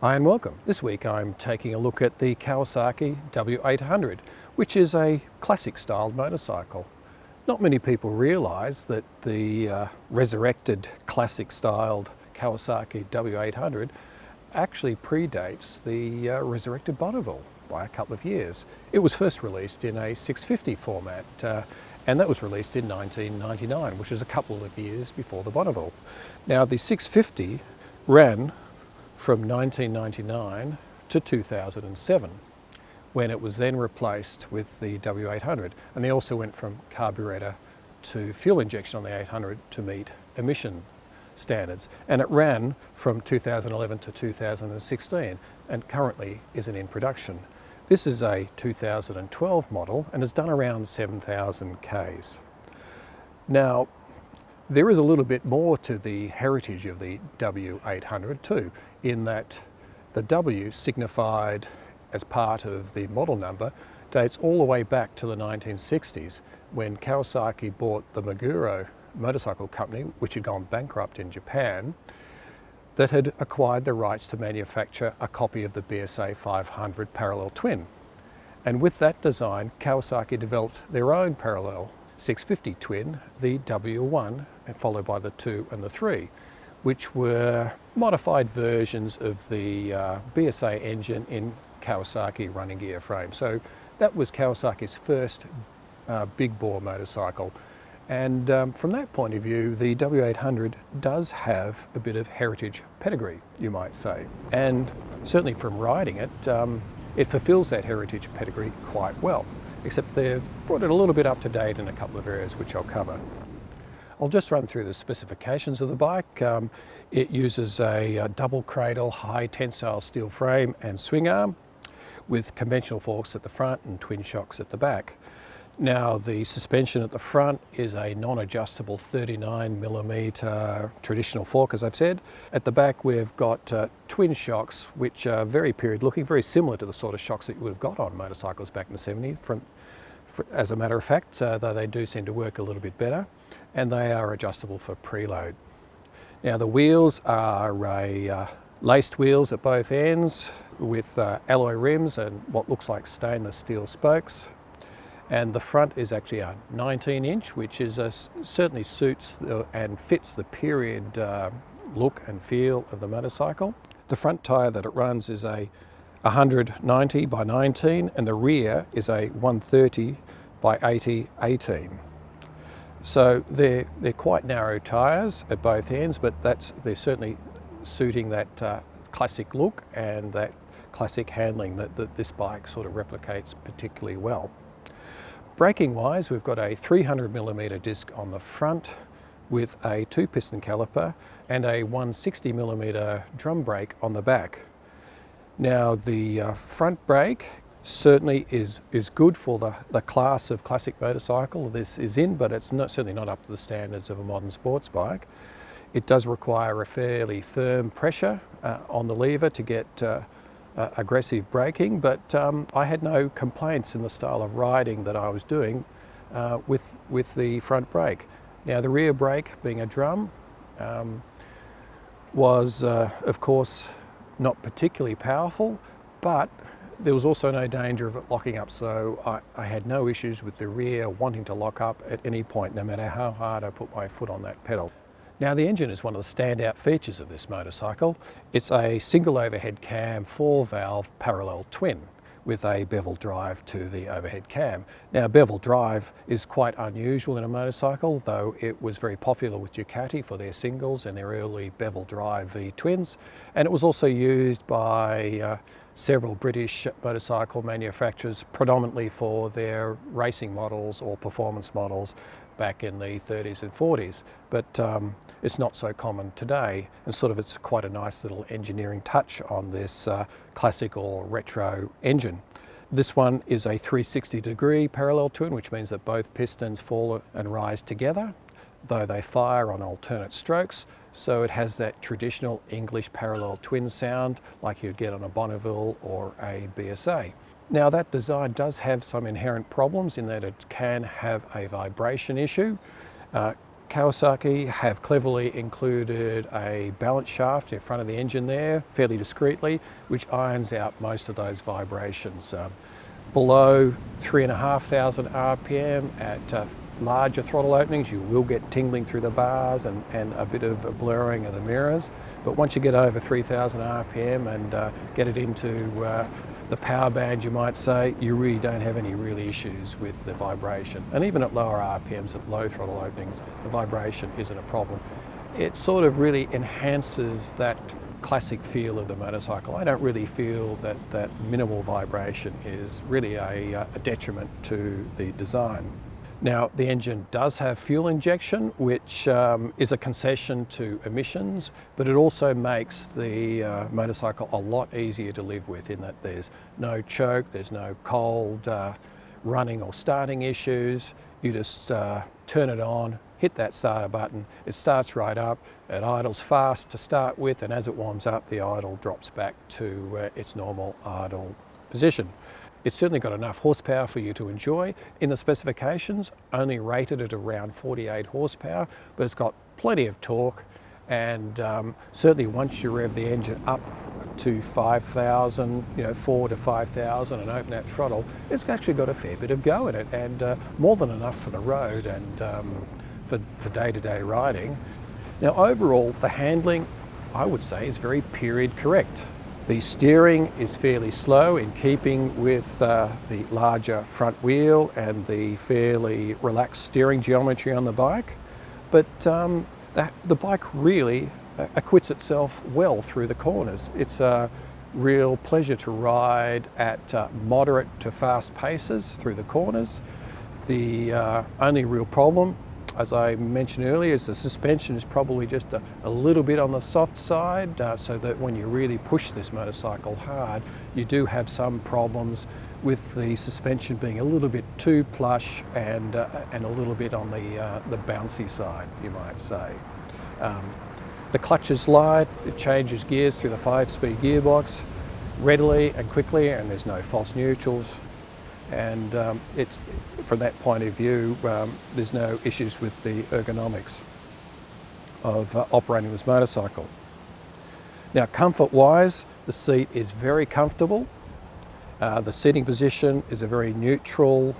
Hi and welcome. This week I'm taking a look at the Kawasaki W800, which is a classic styled motorcycle. Not many people realise that the resurrected classic styled Kawasaki W800 actually predates the resurrected Bonneville by a couple of years. It was first released in a 650 format and that was released in 1999, which is a couple of years before the Bonneville. Now the 650 ran from 1999 to 2007, when it was then replaced with the W800. And they also went from carburetor to fuel injection on the 800 to meet emission standards. And it ran from 2011 to 2016 and currently isn't in production. This is a 2012 model and has done around 7,000 Ks. Now, there is a little bit more to the heritage of the W800 too, in that the W signified as part of the model number dates all the way back to the 1960s when Kawasaki bought the Maguro motorcycle company, which had gone bankrupt in Japan, that had acquired the rights to manufacture a copy of the BSA 500 parallel twin. And with that design, Kawasaki developed their own parallel 650 twin, the W1, and followed by the 2 and the 3, which were modified versions of the BSA engine in Kawasaki running gear frame. So that was Kawasaki's first big bore motorcycle. And from that point of view, the W800 does have a bit of heritage pedigree, you might say. And certainly from riding it, it fulfills that heritage pedigree quite well, except they've brought it a little bit up to date in a couple of areas which I'll cover. I'll just run through the specifications of the bike. It uses a double cradle, high tensile steel frame and swing arm with conventional forks at the front and twin shocks at the back. Now the suspension at the front is a non-adjustable 39mm traditional fork, as I've said. At the back we've got twin shocks which are very period looking, very similar to the sort of shocks that you would have got on motorcycles back in the 70s. As a matter of fact, though they do seem to work a little bit better, and they are adjustable for preload. Now the wheels are laced wheels at both ends with alloy rims and what looks like stainless steel spokes. And the front is actually a 19-inch, which is certainly suits and fits the period look and feel of the motorcycle. The front tyre that it runs is a 190 by 19, and the rear is a 130 by 80 18. So they're quite narrow tyres at both ends, but they're certainly suiting that classic look and that classic handling that this bike sort of replicates particularly well. Braking wise, we've got a 300mm disc on the front with a 2-piston caliper and a 160mm drum brake on the back. Now the front brake certainly is good for the class of classic motorcycle this is in, but it's certainly not up to the standards of a modern sports bike. It does require a fairly firm pressure on the lever to get aggressive braking, but I had no complaints in the style of riding that I was doing with the front brake. Now the rear brake, being a drum, was of course not particularly powerful, but there was also no danger of it locking up, so I had no issues with the rear wanting to lock up at any point, no matter how hard I put my foot on that pedal. Now the engine is one of the standout features of this motorcycle. It's a single overhead cam 4-valve parallel twin with a bevel drive to the overhead cam. Now bevel drive is quite unusual in a motorcycle, though it was very popular with Ducati for their singles and their early bevel drive V twins, and it was also used by several British motorcycle manufacturers, predominantly for their racing models or performance models back in the 30s and 40s, but it's not so common today, and it's quite a nice little engineering touch on this classic or retro engine. This one is a 360-degree parallel twin, which means that both pistons fall and rise together, though they fire on alternate strokes, so it has that traditional English parallel twin sound like you'd get on a Bonneville or a BSA. Now that design does have some inherent problems in that it can have a vibration issue. Kawasaki have cleverly included a balance shaft in front of the engine there, fairly discreetly, which irons out most of those vibrations. Below 3,500 RPM at larger throttle openings, you will get tingling through the bars and a bit of a blurring of the mirrors. But once you get over 3,000 RPM and get it into the power band, you might say, you really don't have any really issues with the vibration. And even at lower RPMs, at low throttle openings, the vibration isn't a problem. It sort of really enhances that classic feel of the motorcycle. I don't really feel that that minimal vibration is really a detriment to the design. Now, the engine does have fuel injection, which is a concession to emissions, but it also makes the motorcycle a lot easier to live with, in that there's no choke, there's no cold running or starting issues. You just turn it on, hit that starter button, it starts right up, it idles fast to start with, and as it warms up, the idle drops back to its normal idle position. It's certainly got enough horsepower for you to enjoy. In the specifications, only rated at around 48 horsepower, but it's got plenty of torque, and certainly once you rev the engine up to 5,000, 4 to 5,000 and open that throttle, it's actually got a fair bit of go in it, and more than enough for the road and for day-to-day riding. Now overall, the handling, I would say, is very period correct. The steering is fairly slow, in keeping with the larger front wheel and the fairly relaxed steering geometry on the bike, but the bike really acquits itself well through the corners. It's a real pleasure to ride at moderate to fast paces through the corners. The only real problem, as I mentioned earlier, is the suspension is probably just a little bit on the soft side, so that when you really push this motorcycle hard, you do have some problems with the suspension being a little bit too plush and a little bit on the bouncy side, you might say. The clutch is light, it changes gears through the 5-speed gearbox readily and quickly, and there's no false neutrals. And it's, from that point of view, there's no issues with the ergonomics of operating this motorcycle. Now, comfort-wise, the seat is very comfortable. The seating position is a very neutral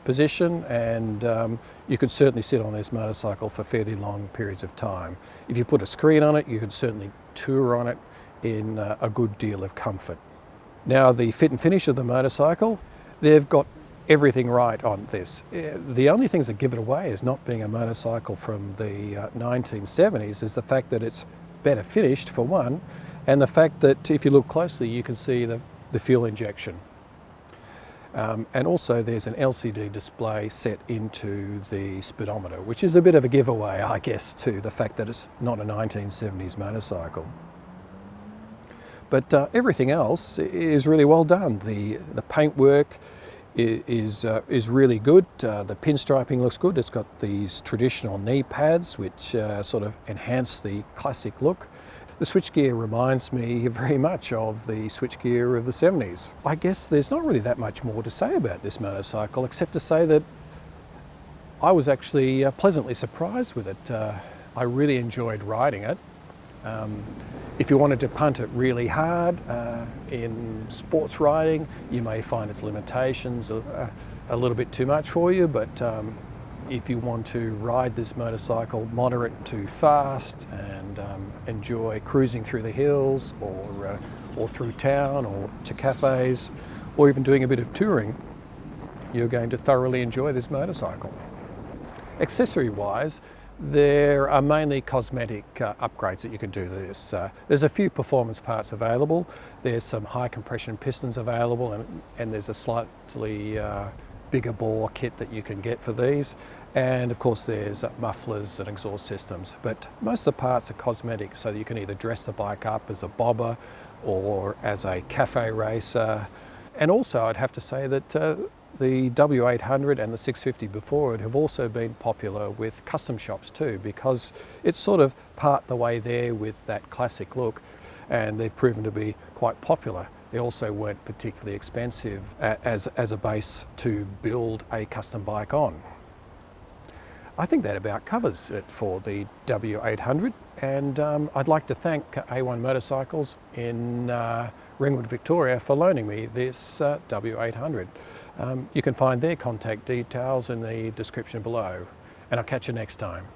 position, and you could certainly sit on this motorcycle for fairly long periods of time. If you put a screen on it, you could certainly tour on it in a good deal of comfort. Now, the fit and finish of the motorcycle, they've got everything right on this. The only things that give it away as not being a motorcycle from the 1970s is the fact that it's better finished, for one, and the fact that if you look closely, you can see the fuel injection. And also there's an LCD display set into the speedometer, which is a bit of a giveaway, I guess, to the fact that it's not a 1970s motorcycle. But everything else is really well done. The paintwork is really good. The pinstriping looks good. It's got these traditional knee pads which sort of enhance the classic look. The switchgear reminds me very much of the switchgear of the 70s. I guess there's not really that much more to say about this motorcycle, except to say that I was actually pleasantly surprised with it. I really enjoyed riding it. If you wanted to punt it really hard in sports riding, you may find its limitations a little bit too much for you, but if you want to ride this motorcycle moderate to fast and enjoy cruising through the hills or through town or to cafes, or even doing a bit of touring, you're going to thoroughly enjoy this motorcycle. Accessory-wise, there are mainly cosmetic upgrades that you can do to this. There's a few performance parts available. There's some high compression pistons available, and there's a slightly bigger bore kit that you can get for these. And of course there's mufflers and exhaust systems. But most of the parts are cosmetic, so that you can either dress the bike up as a bobber or as a cafe racer. And also I'd have to say that the W800 and the 650 before it have also been popular with custom shops too, because it's sort of part the way there with that classic look, and they've proven to be quite popular. They also weren't particularly expensive as a base to build a custom bike on. I think that about covers it for the W800, and I'd like to thank A1 Motorcycles in Ringwood, Victoria for loaning me this W800. You can find their contact details in the description below, and I'll catch you next time.